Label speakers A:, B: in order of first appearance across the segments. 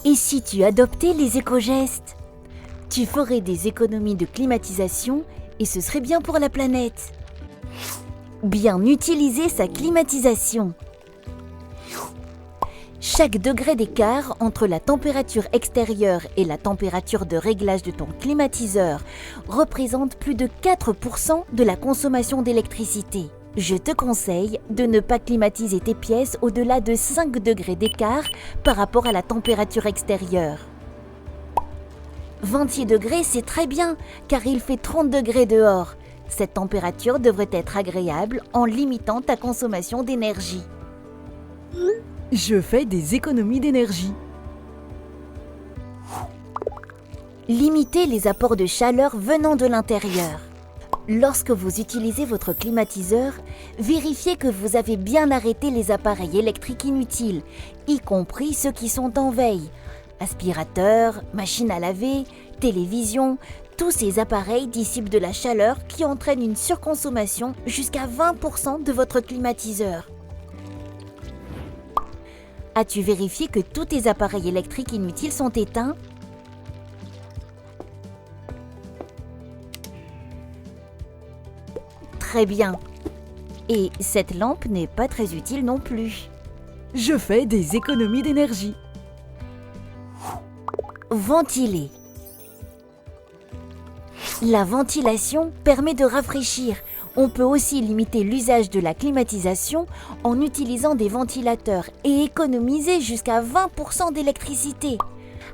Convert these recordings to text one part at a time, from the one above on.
A: Et si tu adoptais les éco-gestes? Tu ferais des économies de climatisation et ce serait bien pour la planète. Bien utiliser sa climatisation. Chaque degré d'écart entre la température extérieure et la température de réglage de ton climatiseur représente plus de 4% de la consommation d'électricité. Je te conseille de ne pas climatiser tes pièces au-delà de 5 degrés d'écart par rapport à la température extérieure. 26 degrés, c'est très bien, car il fait 30 degrés dehors. Cette température devrait être agréable en limitant ta consommation d'énergie.
B: Je fais des économies d'énergie.
A: Limitez les apports de chaleur venant de l'intérieur. Lorsque vous utilisez votre climatiseur, vérifiez que vous avez bien arrêté les appareils électriques inutiles, y compris ceux qui sont en veille. Aspirateurs, machines à laver, télévision, tous ces appareils dissipent de la chaleur qui entraîne une surconsommation jusqu'à 20% de votre climatiseur. As-tu vérifié que tous tes appareils électriques inutiles sont éteints? Très bien. Et cette lampe n'est pas très utile non plus.
B: Je fais des économies d'énergie.
A: Ventiler. La ventilation permet de rafraîchir. On peut aussi limiter l'usage de la climatisation en utilisant des ventilateurs et économiser jusqu'à 20% d'électricité.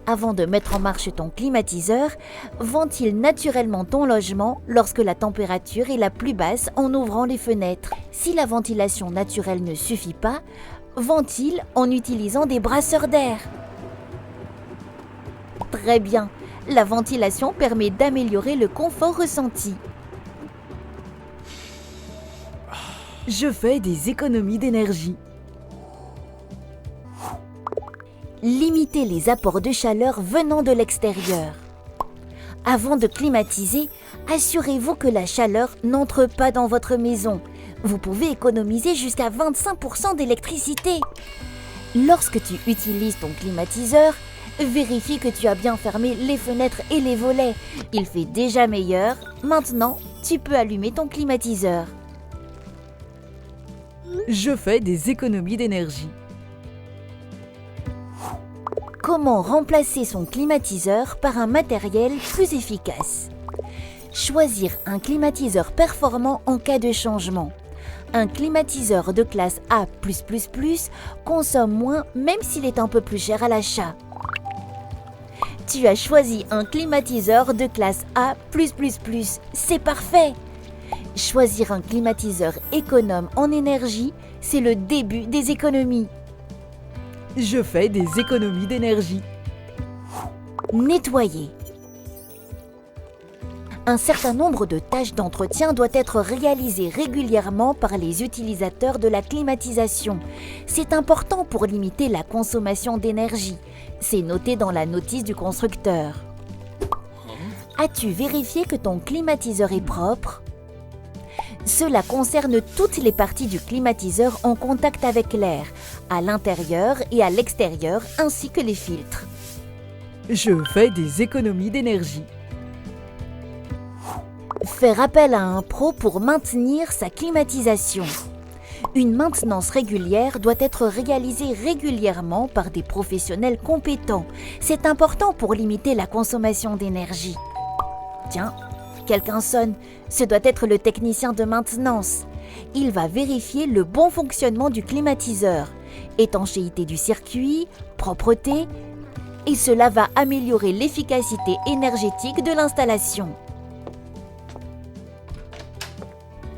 A: Avant de mettre en marche ton climatiseur, ventile naturellement ton logement lorsque la température est la plus basse en ouvrant les fenêtres. Si la ventilation naturelle ne suffit pas, ventile en utilisant des brasseurs d'air. Très bien, la ventilation permet d'améliorer le confort ressenti.
B: Je fais des économies d'énergie.
A: Limitez les apports de chaleur venant de l'extérieur. Avant de climatiser, assurez-vous que la chaleur n'entre pas dans votre maison. Vous pouvez économiser jusqu'à 25% d'électricité. Lorsque tu utilises ton climatiseur, vérifie que tu as bien fermé les fenêtres et les volets. Il fait déjà meilleur. Maintenant, tu peux allumer ton climatiseur.
B: Je fais des économies d'énergie.
A: Comment remplacer son climatiseur par un matériel plus efficace? Choisir un climatiseur performant en cas de changement. Un climatiseur de classe A+++ consomme moins même s'il est un peu plus cher à l'achat. Tu as choisi un climatiseur de classe A+++, c'est parfait! Choisir un climatiseur économe en énergie, c'est le début des économies.
B: Je fais des économies d'énergie.
A: Nettoyer. Un certain nombre de tâches d'entretien doit être réalisées régulièrement par les utilisateurs de la climatisation. C'est important pour limiter la consommation d'énergie. C'est noté dans la notice du constructeur. As-tu vérifié que ton climatiseur est propre? Cela concerne toutes les parties du climatiseur en contact avec l'air, à l'intérieur et à l'extérieur, ainsi que les filtres.
B: Je fais des économies d'énergie.
A: Faire appel à un pro pour maintenir sa climatisation. Une maintenance régulière doit être réalisée régulièrement par des professionnels compétents. C'est important pour limiter la consommation d'énergie. Tiens, quelqu'un sonne. Ce doit être le technicien de maintenance. Il va vérifier le bon fonctionnement du climatiseur, étanchéité du circuit, propreté, et cela va améliorer l'efficacité énergétique de l'installation.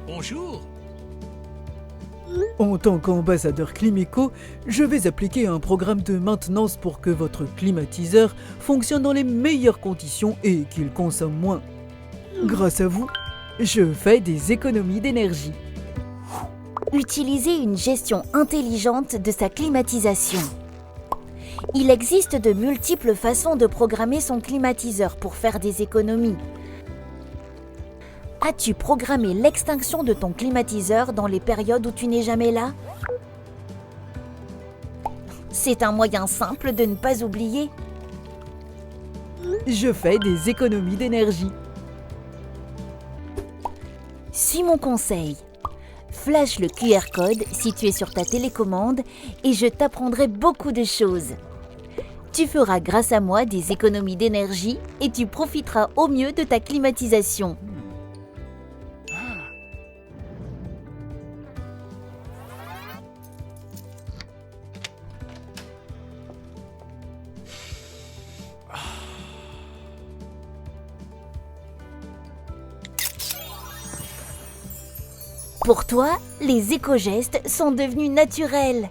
C: Bonjour.
B: En tant qu'ambassadeur Climéco, je vais appliquer un programme de maintenance pour que votre climatiseur fonctionne dans les meilleures conditions et qu'il consomme moins. Grâce à vous, je fais des économies d'énergie.
A: Utiliser une gestion intelligente de sa climatisation. Il existe de multiples façons de programmer son climatiseur pour faire des économies. As-tu programmé l'extinction de ton climatiseur dans les périodes où tu n'es jamais là? C'est un moyen simple de ne pas oublier.
B: Je fais des économies d'énergie.
A: Suis mon conseil. Flash le QR code situé sur ta télécommande et je t'apprendrai beaucoup de choses. Tu feras grâce à moi des économies d'énergie et tu profiteras au mieux de ta climatisation. Pour toi, les éco-gestes sont devenus naturels.